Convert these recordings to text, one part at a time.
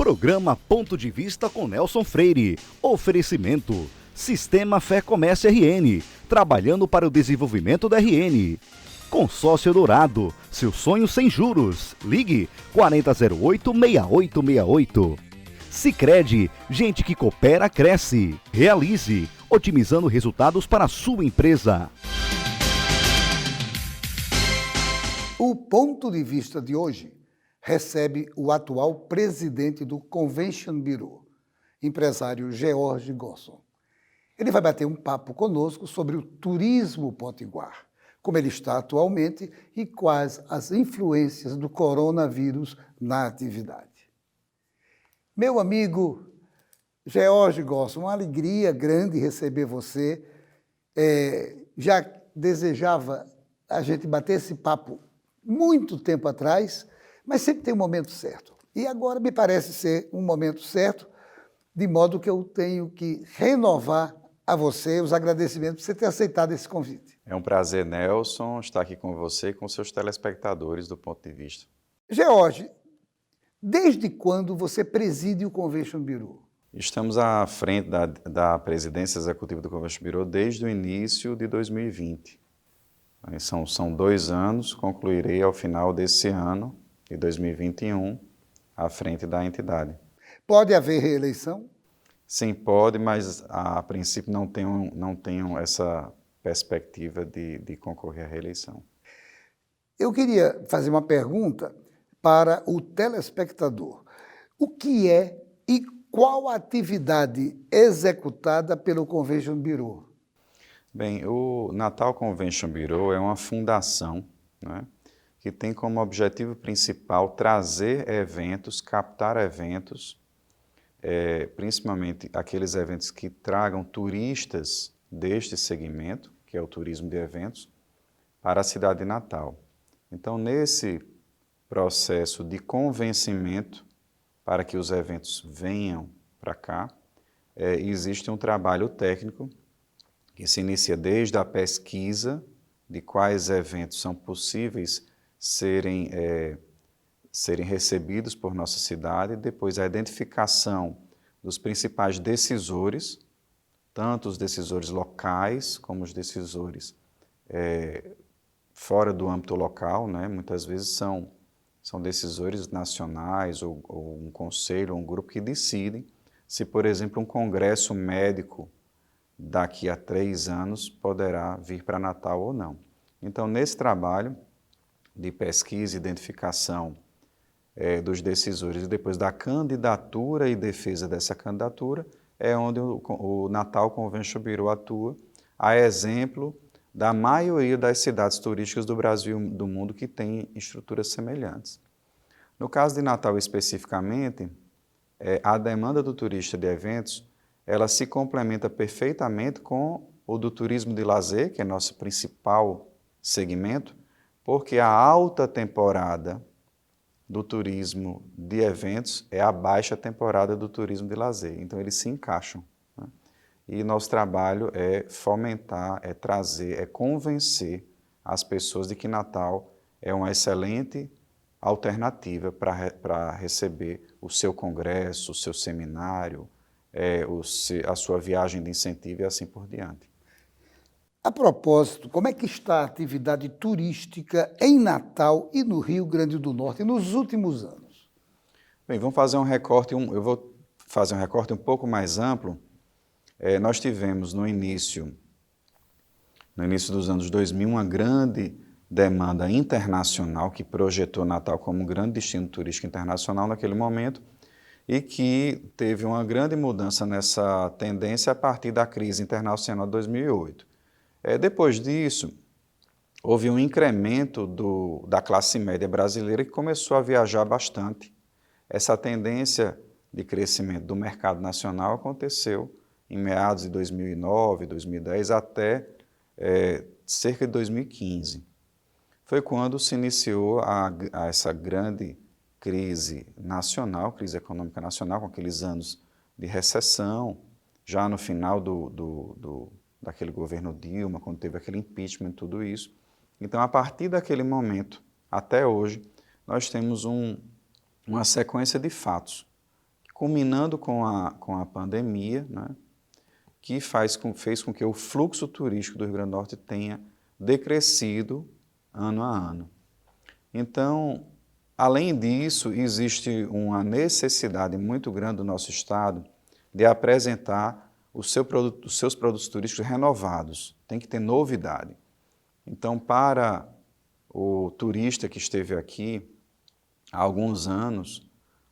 Programa Ponto de Vista com Nelson Freire. Oferecimento. Sistema Fé Comércio RN. Trabalhando para o desenvolvimento da RN. Consórcio Dourado. Seu sonho sem juros. Ligue 4008-6868. Sicredi. Gente que coopera, cresce. Realize. Otimizando resultados para a sua empresa. O Ponto de Vista de hoje recebe o atual presidente do Convention Bureau, empresário George Gosson. Ele vai bater um papo conosco sobre o turismo potiguar, como ele está atualmente e quais as influências do coronavírus na atividade. Meu amigo George Gosson, uma alegria grande receber você. Já desejava a gente bater esse papo muito tempo atrás, mas sempre tem um momento certo. E agora me parece ser um momento certo, de modo que eu tenho que renovar a você os agradecimentos por você ter aceitado esse convite. É um prazer, Nelson, estar aqui com você e com seus telespectadores do Ponto de Vista. George, desde quando você preside o Convention Bureau? Estamos à frente da presidência executiva do Convention Bureau desde o início de 2020. São 2 anos, concluirei ao final desse ano, de 2021, à frente da entidade. Pode haver reeleição? Sim, pode, mas a princípio não tenho essa perspectiva de concorrer à reeleição. Eu queria fazer uma pergunta para o telespectador. O que é e qual a atividade executada pelo Convention Bureau? Bem, o Natal Convention Bureau é uma fundação, né, que tem como objetivo principal trazer eventos, captar eventos, principalmente aqueles eventos que tragam turistas deste segmento, que é o turismo de eventos, para a cidade de Natal. Então, nesse processo de convencimento para que os eventos venham para cá, existe um trabalho técnico que se inicia desde a pesquisa de quais eventos são possíveis serem recebidos por nossa cidade, depois a identificação dos principais decisores, tanto os decisores locais como os decisores fora do âmbito local, né? Muitas vezes são decisores nacionais ou um conselho ou um grupo que decidem se, por exemplo, um congresso médico daqui a 3 anos poderá vir para Natal ou não. Então, nesse trabalho de pesquisa e identificação dos decisores e depois da candidatura e defesa dessa candidatura, é onde o Natal Convention Bureau atua, a exemplo da maioria das cidades turísticas do Brasil e do mundo que têm estruturas semelhantes. No caso de Natal especificamente, a demanda do turista de eventos, ela se complementa perfeitamente com o do turismo de lazer, que é nosso principal segmento, porque a alta temporada do turismo de eventos é a baixa temporada do turismo de lazer. Então, eles se encaixam, né? E nosso trabalho é fomentar, é trazer, é convencer as pessoas de que Natal é uma excelente alternativa para receber o seu congresso, o seu seminário, a sua viagem de incentivo e assim por diante. A propósito, como é que está a atividade turística em Natal e no Rio Grande do Norte nos últimos anos? Bem, vamos fazer um recorte, eu vou fazer um recorte um pouco mais amplo. Nós tivemos no início dos anos 2000 uma grande demanda internacional que projetou Natal como um grande destino turístico internacional naquele momento e que teve uma grande mudança nessa tendência a partir da crise internacional de 2008. Depois disso, houve um incremento da classe média brasileira que começou a viajar bastante. Essa tendência de crescimento do mercado nacional aconteceu em meados de 2009, 2010 até cerca de 2015. Foi quando se iniciou essa grande crise nacional, crise econômica nacional, com aqueles anos de recessão, já no final daquele governo Dilma, quando teve aquele impeachment, tudo isso. Então, a partir daquele momento até hoje, nós temos uma sequência de fatos culminando com a pandemia, né, que fez com que o fluxo turístico do Rio Grande do Norte tenha decrescido ano a ano. Então, além disso, existe uma necessidade muito grande do nosso Estado de apresentar os seus produtos turísticos renovados. Tem que ter novidade. Então, para o turista que esteve aqui há alguns anos,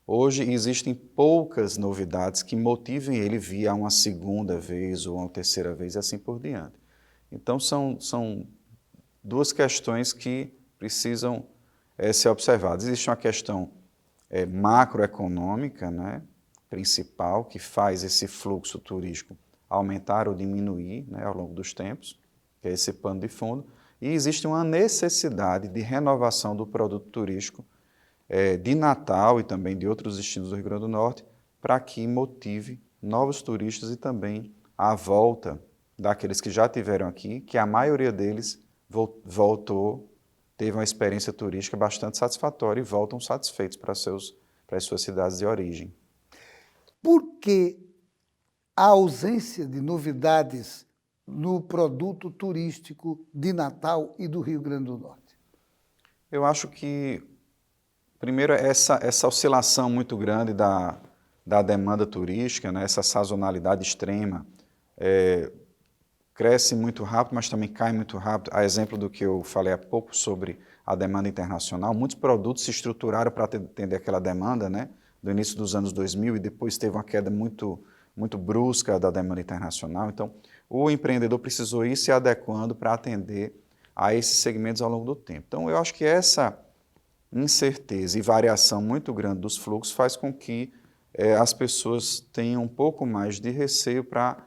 hoje existem poucas novidades que motivem ele vir a uma segunda vez ou uma terceira vez e assim por diante. Então, são duas questões que precisam ser observadas. Existe uma questão macroeconômica, né, principal, que faz esse fluxo turístico aumentar ou diminuir, né, ao longo dos tempos, que é esse pano de fundo, e existe uma necessidade de renovação do produto turístico de Natal e também de outros destinos do Rio Grande do Norte, para que motive novos turistas e também a volta daqueles que já estiveram aqui, que a maioria deles voltou, teve uma experiência turística bastante satisfatória e voltam satisfeitos para as suas cidades de origem. Por que a ausência de novidades no produto turístico de Natal e do Rio Grande do Norte? Eu acho que, primeiro, essa oscilação muito grande da demanda turística, né, essa sazonalidade extrema, cresce muito rápido, mas também cai muito rápido. A exemplo do que eu falei há pouco sobre a demanda internacional, muitos produtos se estruturaram para atender aquela demanda, né, do início dos anos 2000 e depois teve uma queda muito brusca da demanda internacional. Então, o empreendedor precisou ir se adequando para atender a esses segmentos ao longo do tempo. Então, eu acho que essa incerteza e variação muito grande dos fluxos faz com que as pessoas tenham um pouco mais de receio para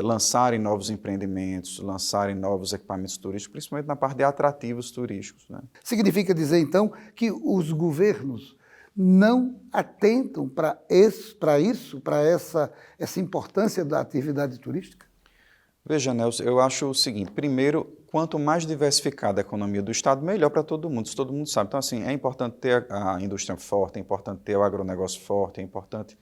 lançarem novos empreendimentos, lançarem novos equipamentos turísticos, principalmente na parte de atrativos turísticos, né? Significa dizer, então, que os governos não atentam para essa importância da atividade turística? Veja, Nelson, eu acho o seguinte: primeiro, quanto mais diversificada a economia do Estado, melhor para todo mundo, isso todo mundo sabe. Então, assim, é importante ter a indústria forte, é importante ter o agronegócio forte, é importante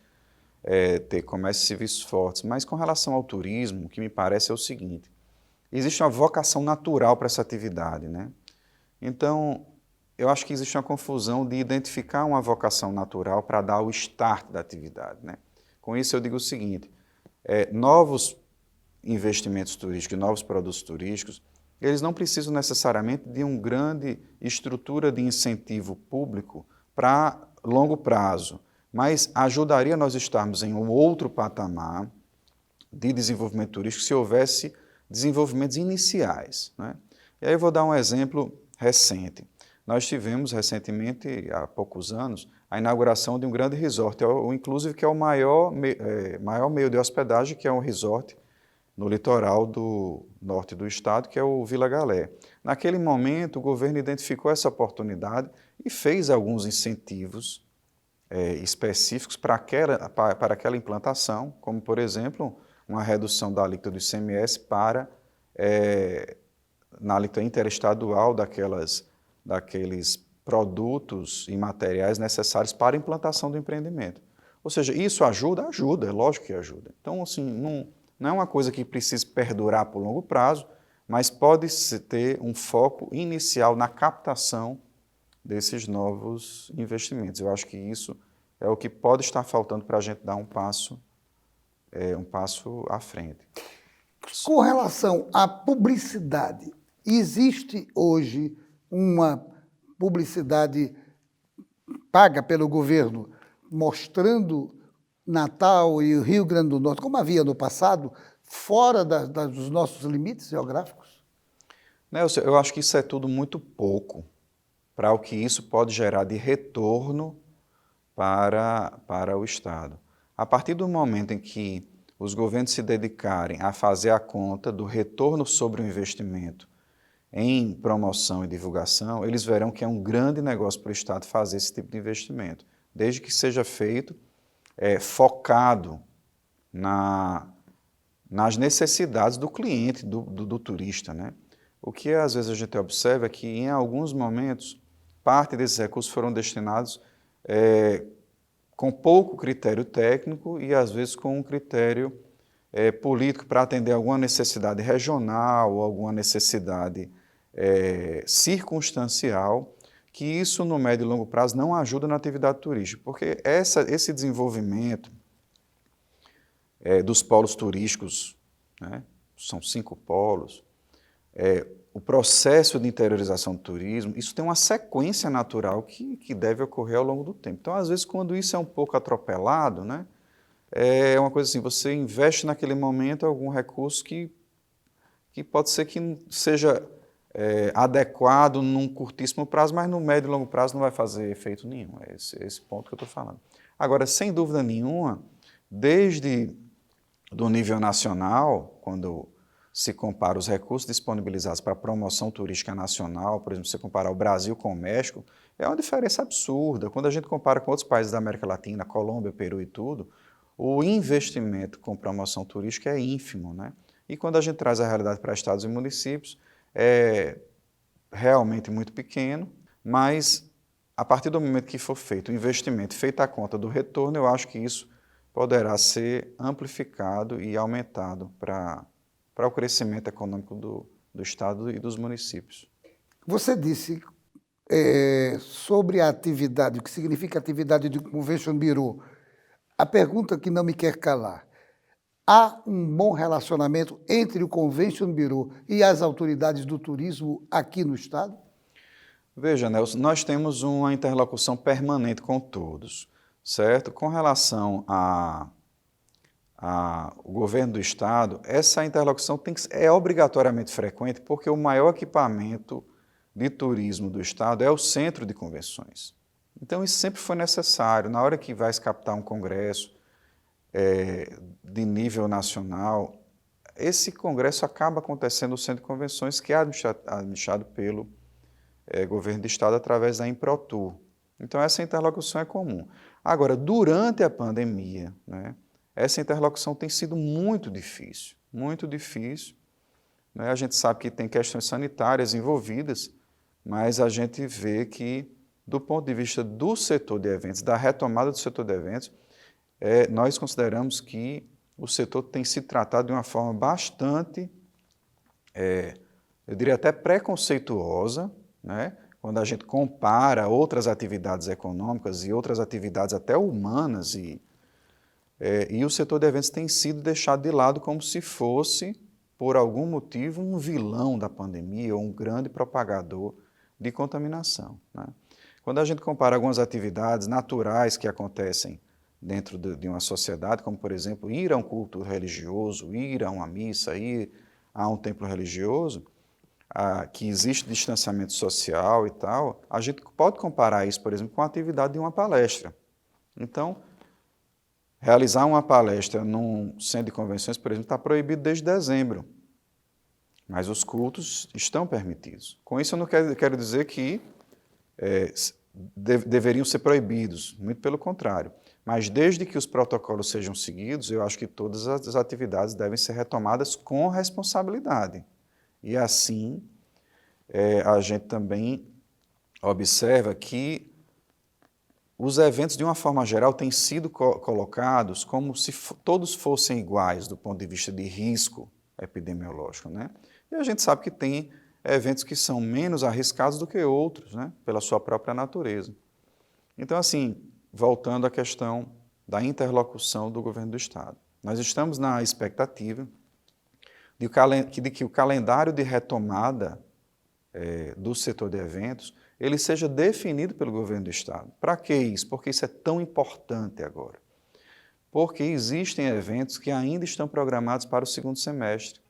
ter comércio e serviços fortes. Mas com relação ao turismo, o que me parece é o seguinte: existe uma vocação natural para essa atividade, né? Então, eu acho que existe uma confusão de identificar uma vocação natural para dar o start da atividade, né? Com isso, eu digo o seguinte: novos investimentos turísticos, novos produtos turísticos, eles não precisam necessariamente de uma grande estrutura de incentivo público para longo prazo, mas ajudaria nós estarmos em um outro patamar de desenvolvimento turístico se houvesse desenvolvimentos iniciais, né? E aí eu vou dar um exemplo recente. Nós tivemos recentemente, há poucos anos, a inauguração de um grande resort, inclusive que é o maior meio de hospedagem, que é um resort no litoral do norte do estado, que é o Vila Galé. Naquele momento, o governo identificou essa oportunidade e fez alguns incentivos específicos para aquela implantação, como, por exemplo, uma redução da alíquota do ICMS na alíquota interestadual daqueles produtos e materiais necessários para a implantação do empreendimento. Ou seja, isso ajuda? Ajuda, é lógico que ajuda. Então, assim, não é uma coisa que precise perdurar por longo prazo, mas pode-se ter um foco inicial na captação desses novos investimentos. Eu acho que isso é o que pode estar faltando para a gente dar um passo à frente. Com relação à publicidade, existe hoje uma publicidade paga pelo governo mostrando Natal e o Rio Grande do Norte, como havia no passado, fora dos nossos limites geográficos? Nelson, eu acho que isso é tudo muito pouco para o que isso pode gerar de retorno para o Estado. A partir do momento em que os governos se dedicarem a fazer a conta do retorno sobre o investimento em promoção e divulgação, eles verão que é um grande negócio para o Estado fazer esse tipo de investimento, desde que seja feito focado nas necessidades do cliente, do turista, né? O que às vezes a gente observa é que em alguns momentos parte desses recursos foram destinados com pouco critério técnico e, às vezes, com um critério político para atender alguma necessidade regional ou alguma necessidade circunstancial, que isso, no médio e longo prazo, não ajuda na atividade turística, porque esse desenvolvimento dos polos turísticos, né, são 5 polos, o processo de interiorização do turismo, isso tem uma sequência natural que deve ocorrer ao longo do tempo. Então, às vezes, quando isso é um pouco atropelado, né, é uma coisa assim, você investe naquele momento algum recurso que pode ser que seja adequado num curtíssimo prazo, mas no médio e longo prazo não vai fazer efeito nenhum. É esse ponto que eu estou falando. Agora, sem dúvida nenhuma, desde do nível nacional, quando se compara os recursos disponibilizados para a promoção turística nacional, por exemplo, se você comparar o Brasil com o México, é uma diferença absurda. Quando a gente compara com outros países da América Latina, Colômbia, Peru e tudo, o investimento com promoção turística é ínfimo, né? E quando a gente traz a realidade para estados e municípios, é realmente muito pequeno, mas a partir do momento que for feito o investimento, feita a conta do retorno, eu acho que isso poderá ser amplificado e aumentado para o crescimento econômico do Estado e dos municípios. Você disse sobre a atividade, o que significa a atividade do Convention Bureau. A pergunta que não me quer calar: há um bom relacionamento entre o Convention Bureau e as autoridades do turismo aqui no Estado? Veja, Nelson, nós temos uma interlocução permanente com todos, certo? Com relação o governo do Estado, essa interlocução é obrigatoriamente frequente porque o maior equipamento de turismo do Estado é o Centro de Convenções. Então, isso sempre foi necessário. Na hora que vai se captar um congresso de nível nacional, esse congresso acaba acontecendo no Centro de Convenções, que é administrado pelo governo do Estado através da Improtur. Então, essa interlocução é comum. Agora, durante a pandemia, né, essa interlocução tem sido muito difícil, né? A gente sabe que tem questões sanitárias envolvidas, mas a gente vê que, do ponto de vista do setor de eventos, da retomada do setor de eventos, nós consideramos que o setor tem sido tratado de uma forma bastante, eu diria até preconceituosa, né? Quando a gente compara outras atividades econômicas e outras atividades até humanas, e o setor de eventos tem sido deixado de lado como se fosse, por algum motivo, um vilão da pandemia ou um grande propagador de contaminação, né? Quando a gente compara algumas atividades naturais que acontecem dentro de uma sociedade, como, por exemplo, ir a um culto religioso, ir a uma missa, ir a um templo religioso, que existe distanciamento social e tal, a gente pode comparar isso, por exemplo, com a atividade de uma palestra. Então, realizar uma palestra num centro de convenções, por exemplo, está proibido desde dezembro, mas os cultos estão permitidos. Com isso, eu não quero dizer que deveriam ser proibidos, muito pelo contrário. Mas desde que os protocolos sejam seguidos, eu acho que todas as atividades devem ser retomadas com responsabilidade. E assim, a gente também observa que os eventos, de uma forma geral, têm sido colocados como se todos fossem iguais do ponto de vista de risco epidemiológico, né? E a gente sabe que tem eventos que são menos arriscados do que outros, né? Pela sua própria natureza. Então, assim, voltando à questão da interlocução do governo do Estado, nós estamos na expectativa de que o calendário de retomada do setor de eventos ele seja definido pelo governo do Estado. Para que isso? Porque isso é tão importante agora. Porque existem eventos que ainda estão programados para o segundo semestre.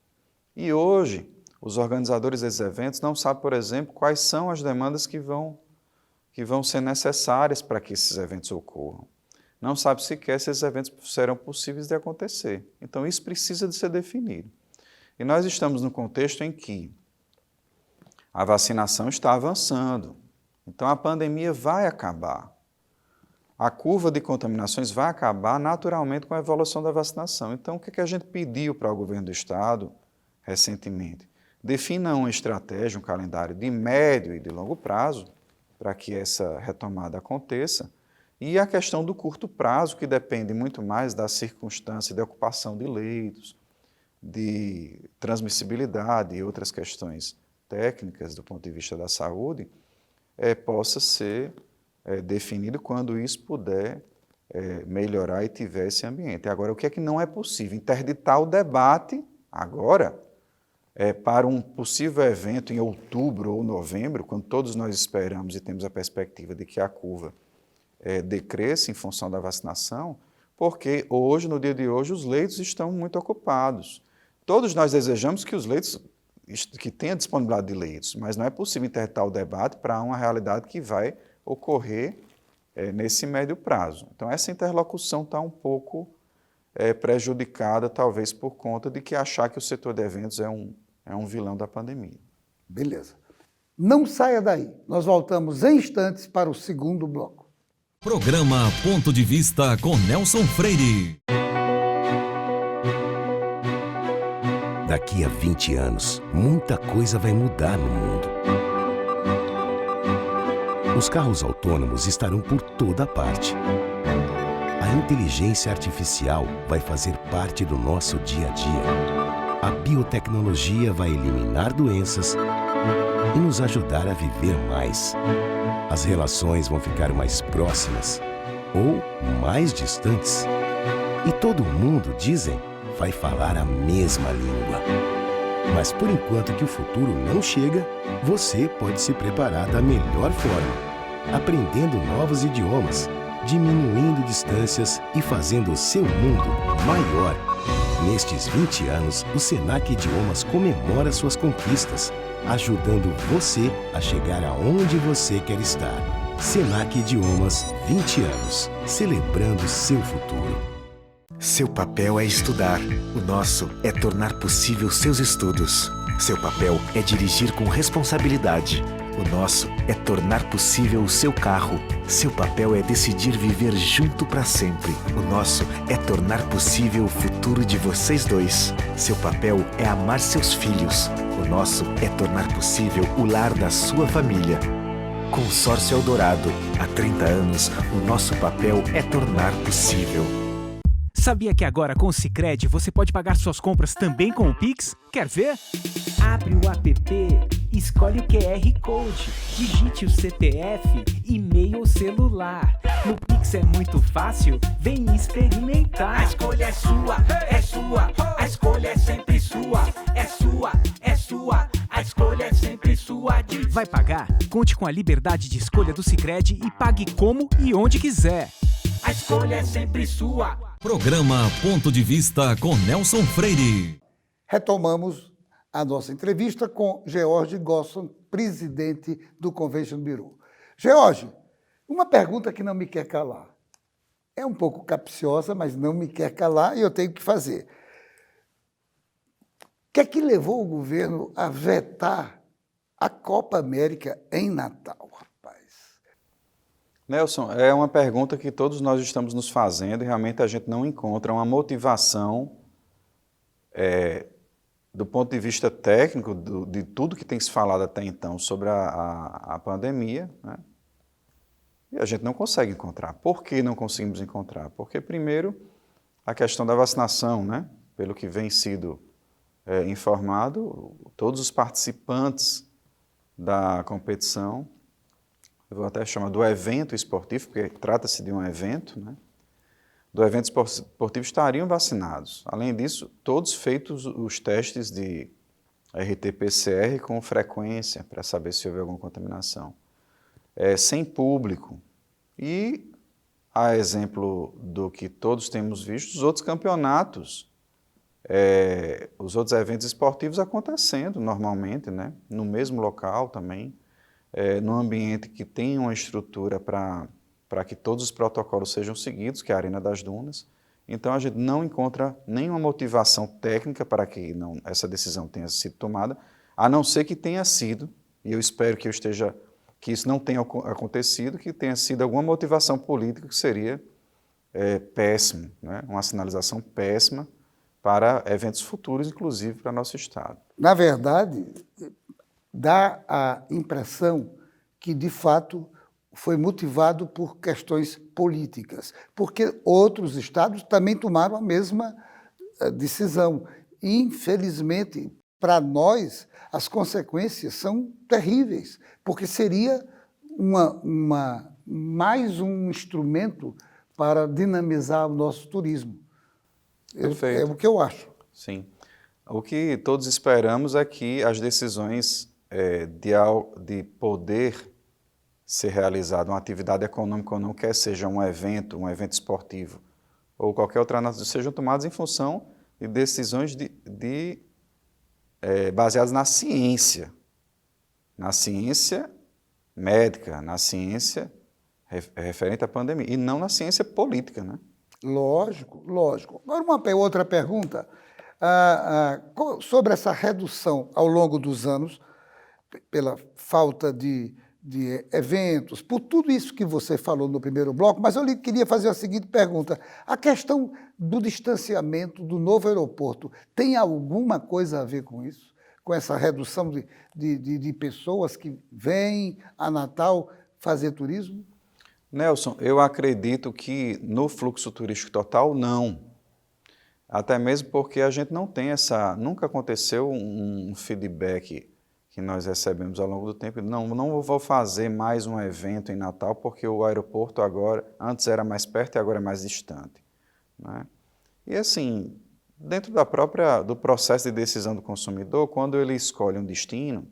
E hoje, os organizadores desses eventos não sabem, por exemplo, quais são as demandas que vão ser necessárias para que esses eventos ocorram. Não sabem sequer se esses eventos serão possíveis de acontecer. Então, isso precisa de ser definido. E nós estamos num contexto em que a vacinação está avançando. Então, a pandemia vai acabar. A curva de contaminações vai acabar naturalmente com a evolução da vacinação. Então, o que a gente pediu para o governo do Estado recentemente? Defina uma estratégia, um calendário de médio e de longo prazo para que essa retomada aconteça E a questão do curto prazo, que depende muito mais da circunstância de ocupação de leitos, de transmissibilidade e outras questões técnicas do ponto de vista da saúde, possa ser definido quando isso puder melhorar e tiver esse ambiente. Agora, o que é que não é possível? Interditar o debate agora para um possível evento em outubro ou novembro, quando todos nós esperamos e temos a perspectiva de que a curva decresça em função da vacinação, porque hoje, no dia de hoje, os leitos estão muito ocupados. Todos nós desejamos que os leitos, que tenha disponibilidade de leitos, mas não é possível interditar o debate para uma realidade que vai ocorrer nesse médio prazo. Então, essa interlocução está um pouco prejudicada, talvez por conta de que achar que o setor de eventos é um vilão da pandemia. Beleza. Não saia daí. Nós voltamos em instantes para o segundo bloco. Programa Ponto de Vista com Nelson Freire. Daqui a 20 anos, muita coisa vai mudar no mundo. Os carros autônomos estarão por toda parte. A inteligência artificial vai fazer parte do nosso dia a dia. A biotecnologia vai eliminar doenças e nos ajudar a viver mais. As relações vão ficar mais próximas ou mais distantes. E todo mundo, dizem, vai falar a mesma língua. Mas por enquanto que o futuro não chega, você pode se preparar da melhor forma, aprendendo novos idiomas, diminuindo distâncias e fazendo o seu mundo maior. Nestes 20 anos, o Senac Idiomas comemora suas conquistas, ajudando você a chegar aonde você quer estar. Senac Idiomas, 20 anos, celebrando seu futuro. Seu papel é estudar. O nosso é tornar possível seus estudos. Seu papel é dirigir com responsabilidade. O nosso é tornar possível o seu carro. Seu papel é decidir viver junto para sempre. O nosso é tornar possível o futuro de vocês dois. Seu papel é amar seus filhos. O nosso é tornar possível o lar da sua família. Consórcio Eldorado. Há 30 anos, o nosso papel é tornar possível. Sabia que agora com o Sicredi você pode pagar suas compras também com o Pix? Quer ver? Abre o app, escolhe o QR Code, digite o CPF, e-mail ou celular. No Pix é muito fácil, vem experimentar. A escolha é sua, a escolha é sempre sua, é sua, a escolha é sempre sua. Vai pagar? Conte com a liberdade de escolha do Sicredi e pague como e onde quiser. A escolha é sempre sua. Programa Ponto de Vista com Nelson Freire. Retomamos a nossa entrevista com George Gosson, presidente do Convention Bureau. George, uma pergunta que não me quer calar. É um pouco capciosa, mas não me quer calar e eu tenho que fazer. O que é que levou o governo a vetar a Copa América em Natal, rapaz? Nelson, é uma pergunta que todos nós estamos nos fazendo e realmente a gente não encontra uma motivação do ponto de vista técnico de tudo que tem se falado até então sobre a pandemia, né? E a gente não consegue encontrar. Por que não conseguimos encontrar? Porque, primeiro, a questão da vacinação, né? Pelo que vem sido informado, todos os participantes da competição, eu vou até chamar do evento esportivo, porque trata-se de um evento, né? Do evento esportivo estariam vacinados. Além disso, todos feitos os testes de RT-PCR com frequência, para saber se houve alguma contaminação. Sem público. E, a exemplo do que todos temos visto, os outros campeonatos, os outros eventos esportivos acontecendo normalmente, né? No mesmo local também, num ambiente que tem uma estrutura para que todos os protocolos sejam seguidos, que é a Arena das Dunas. Então, a gente não encontra nenhuma motivação técnica para que essa decisão tenha sido tomada, a não ser que tenha sido, e eu espero que isso não tenha acontecido, que tenha sido alguma motivação política que seria péssimo, né? Uma sinalização péssima para eventos futuros, inclusive para nosso Estado. Na verdade, dá a impressão que, de fato, foi motivado por questões políticas, porque outros estados também tomaram a mesma decisão. Infelizmente, para nós, as consequências são terríveis, porque seria mais um instrumento para dinamizar o nosso turismo. É o que eu acho. Sim. O que todos esperamos é que as decisões de poder ser realizada uma atividade econômica ou não, quer seja um evento esportivo ou qualquer outra natureza, sejam tomadas em função de decisões baseadas na ciência médica, na ciência referente à pandemia, e não na ciência política, né? Lógico, lógico. Agora outra pergunta, sobre essa redução ao longo dos anos, pela falta de eventos, por tudo isso que você falou no primeiro bloco, mas eu queria fazer a seguinte pergunta. A questão do distanciamento do novo aeroporto tem alguma coisa a ver com isso? Com essa redução de pessoas que vêm a Natal fazer turismo? Nelson, eu acredito que no fluxo turístico total, não. Até mesmo porque a gente não tem nunca aconteceu um feedback que nós recebemos ao longo do tempo. Não vou fazer mais um evento em Natal porque o aeroporto agora, antes era mais perto e agora é mais distante, né? E assim, dentro do processo de decisão do consumidor, quando ele escolhe um destino,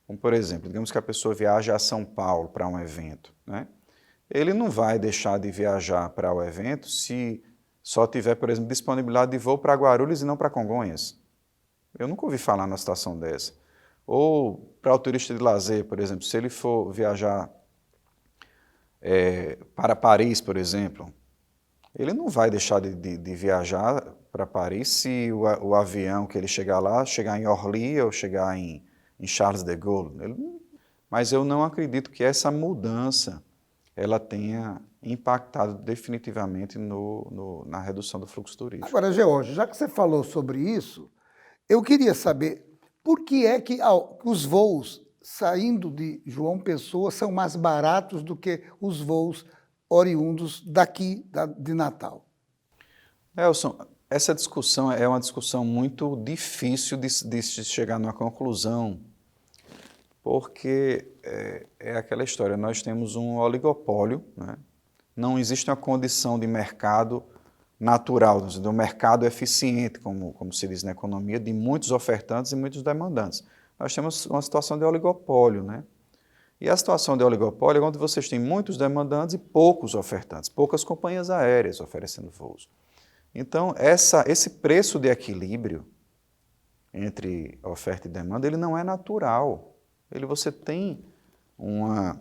como por exemplo, digamos que a pessoa viaja a São Paulo para um evento, né? Ele não vai deixar de viajar para o evento se só tiver, por exemplo, disponibilidade de voo para Guarulhos e não para Congonhas. Eu nunca ouvi falar numa situação dessa. Ou para o turista de lazer, por exemplo, se ele for viajar para Paris, por exemplo, ele não vai deixar de viajar para Paris se o avião que ele chegar lá, chegar em Orly ou chegar em Charles de Gaulle. Mas eu não acredito que essa mudança ela tenha impactado definitivamente na redução do fluxo turístico. Agora, George, já que você falou sobre isso, eu queria saber por que é que os voos saindo de João Pessoa são mais baratos do que os voos oriundos daqui de Natal? Nelson, essa discussão é uma discussão muito difícil de chegar numa conclusão, porque é aquela história, nós temos um oligopólio, né? Não existe uma condição de mercado natural, do mercado eficiente, como se diz na economia, de muitos ofertantes e muitos demandantes. Nós temos uma situação de oligopólio, né? E a situação de oligopólio é onde vocês têm muitos demandantes e poucos ofertantes, poucas companhias aéreas oferecendo voos. Então, esse preço de equilíbrio entre oferta e demanda, ele não é natural. Você tem uma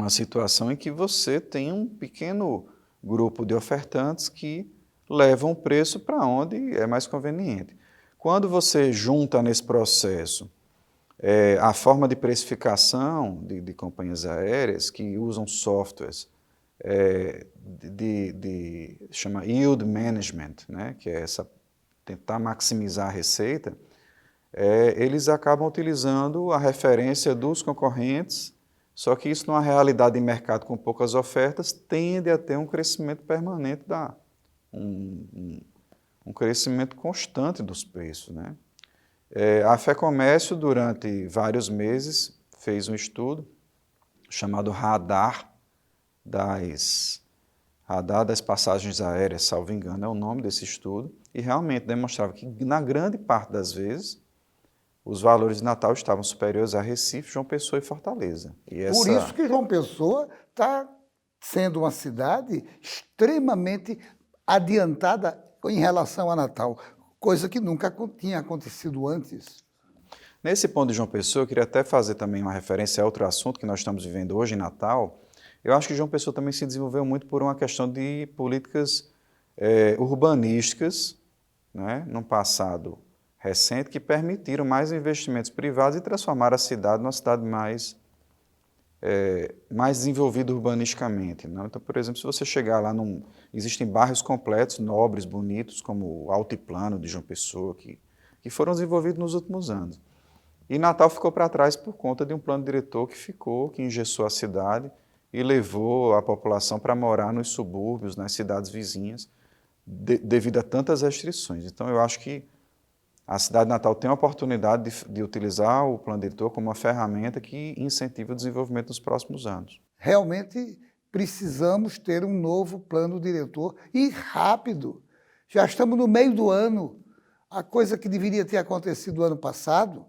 situação em que você tem um pequeno grupo de ofertantes que levam o preço para onde é mais conveniente. Quando você junta nesse processo a forma de precificação de companhias aéreas que usam softwares chama yield management, né, que é tentar maximizar a receita, eles acabam utilizando a referência dos concorrentes, só que isso numa realidade de mercado com poucas ofertas tende a ter um crescimento permanente, um crescimento constante dos preços, né? A FEComércio, durante vários meses, fez um estudo chamado Radar das passagens aéreas, salvo engano, é o nome desse estudo, e realmente demonstrava que, na grande parte das vezes, os valores de Natal estavam superiores a Recife, João Pessoa e Fortaleza. Por isso que João Pessoa está sendo uma cidade extremamente adiantada em relação a Natal, coisa que nunca tinha acontecido antes. Nesse ponto de João Pessoa, eu queria até fazer também uma referência a outro assunto que nós estamos vivendo hoje em Natal. Eu acho que João Pessoa também se desenvolveu muito por uma questão de políticas urbanísticas, né, num passado recente, que permitiram mais investimentos privados e transformaram a cidade numa cidade mais desenvolvida urbanisticamente, né? Então, por exemplo, se você chegar lá, existem bairros completos, nobres, bonitos, como o Altiplano de João Pessoa, que foram desenvolvidos nos últimos anos. E Natal ficou para trás por conta de um plano diretor que engessou a cidade e levou a população para morar nos subúrbios, nas cidades vizinhas, devido a tantas restrições. Então, eu acho que a cidade de Natal tem a oportunidade de utilizar o plano diretor como uma ferramenta que incentiva o desenvolvimento nos próximos anos. Realmente precisamos ter um novo plano diretor e rápido. Já estamos no meio do ano. A coisa que deveria ter acontecido ano passado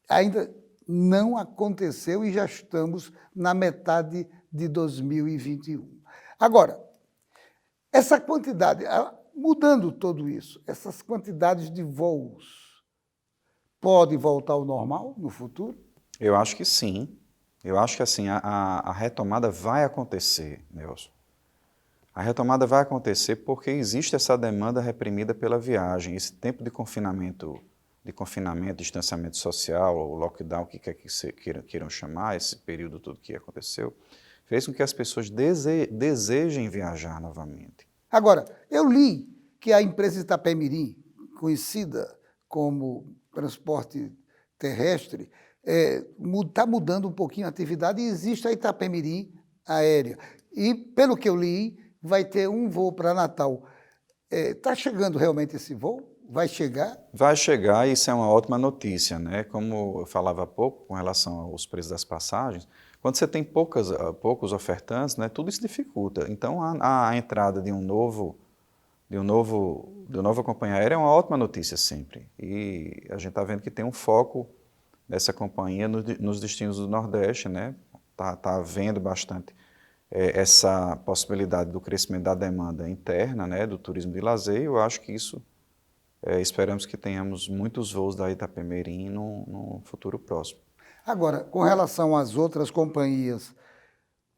ainda não aconteceu e já estamos na metade de 2021. Agora, essa quantidade, mudando tudo isso, essas quantidades de voos, pode voltar ao normal no futuro? Eu acho que sim. Eu acho que assim, a retomada vai acontecer, Nelson. A retomada vai acontecer porque existe essa demanda reprimida pela viagem, esse tempo de confinamento, distanciamento social, ou lockdown, o que quer que queiram chamar, esse período todo que aconteceu, fez com que as pessoas desejem viajar novamente. Agora, eu li que a empresa Itapemirim, conhecida como transporte terrestre, está mudando um pouquinho a atividade e existe a Itapemirim aérea. E, pelo que eu li, vai ter um voo para Natal. Está chegando realmente esse voo? Vai chegar? Vai chegar e isso é uma ótima notícia, né? Como eu falava há pouco com relação aos preços das passagens, quando você tem poucos ofertantes, né, tudo isso dificulta. Então, a entrada de uma nova companhia aérea é uma ótima notícia sempre. E a gente está vendo que tem um foco dessa companhia nos destinos do Nordeste, né? Tá havendo bastante essa possibilidade do crescimento da demanda interna, né, do turismo de lazer. Eu acho que isso, esperamos que tenhamos muitos voos da Itapemirim no futuro próximo. Agora, com relação às outras companhias,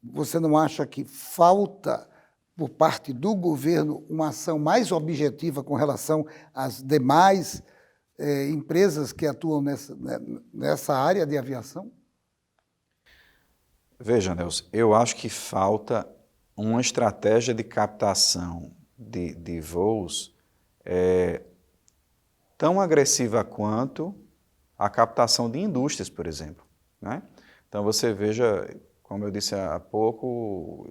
você não acha que falta, por parte do governo, uma ação mais objetiva com relação às demais empresas que atuam nessa área de aviação? Veja, Nelson, eu acho que falta uma estratégia de captação de voos tão agressiva quanto a captação de indústrias, por exemplo, né? Então, você veja, como eu disse há pouco,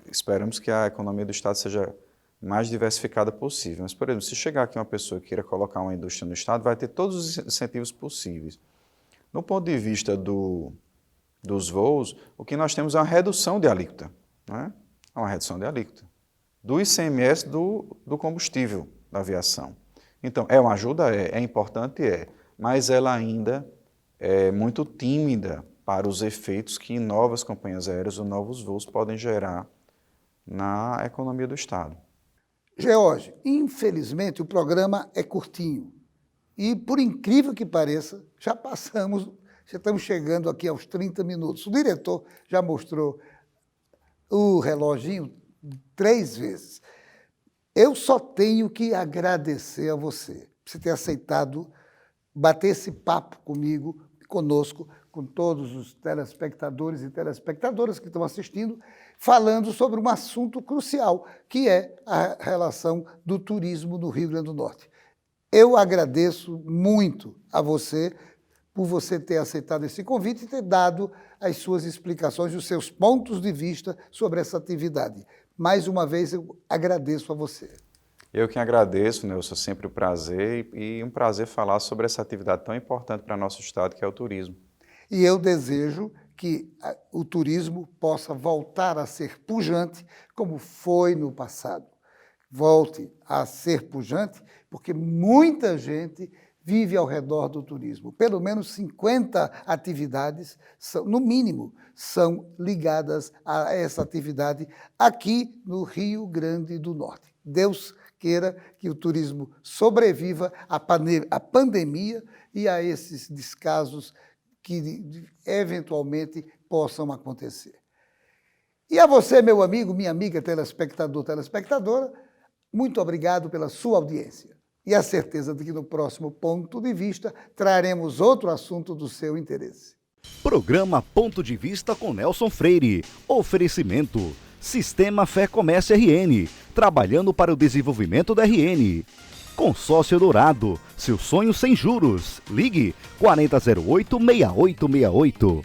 esperamos que a economia do Estado seja mais diversificada possível. Mas, por exemplo, se chegar aqui uma pessoa que queira colocar uma indústria no Estado, vai ter todos os incentivos possíveis. No ponto de vista dos voos, o que nós temos é uma redução de alíquota, né? É uma redução de alíquota do ICMS do combustível da aviação. Então, é uma ajuda? É importante? Mas ela ainda é muito tímida para os efeitos que novas companhias aéreas ou novos voos podem gerar na economia do Estado. George, infelizmente o programa é curtinho e, por incrível que pareça, já estamos chegando aqui aos 30 minutos. O diretor já mostrou o reloginho 3 vezes. Eu só tenho que agradecer a você por você ter aceitado bater esse papo conosco, com todos os telespectadores e telespectadoras que estão assistindo, falando sobre um assunto crucial, que é a relação do turismo no Rio Grande do Norte. Eu agradeço muito a você por você ter aceitado esse convite e ter dado as suas explicações, os seus pontos de vista sobre essa atividade. Mais uma vez, eu agradeço a você. Eu que agradeço, Nelson, sempre um prazer e um prazer falar sobre essa atividade tão importante para nosso estado, que é o turismo. E eu desejo que o turismo possa voltar a ser pujante, como foi no passado. Volte a ser pujante, porque muita gente vive ao redor do turismo. Pelo menos 50 atividades, no mínimo, são ligadas a essa atividade aqui no Rio Grande do Norte. Deus queira que o turismo sobreviva à pandemia e a esses descasos que eventualmente possam acontecer. E a você, meu amigo, minha amiga, telespectador, telespectadora, muito obrigado pela sua audiência. E a certeza de que no próximo Ponto de Vista traremos outro assunto do seu interesse. Programa Ponto de Vista com Nelson Freire. Oferecimento: Sistema Fé Comércio RN, trabalhando para o desenvolvimento da RN. Consórcio Dourado, seu sonho sem juros. Ligue 4008-6868.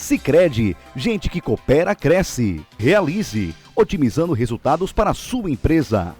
Sicredi, gente que coopera cresce. Realize, otimizando resultados para a sua empresa.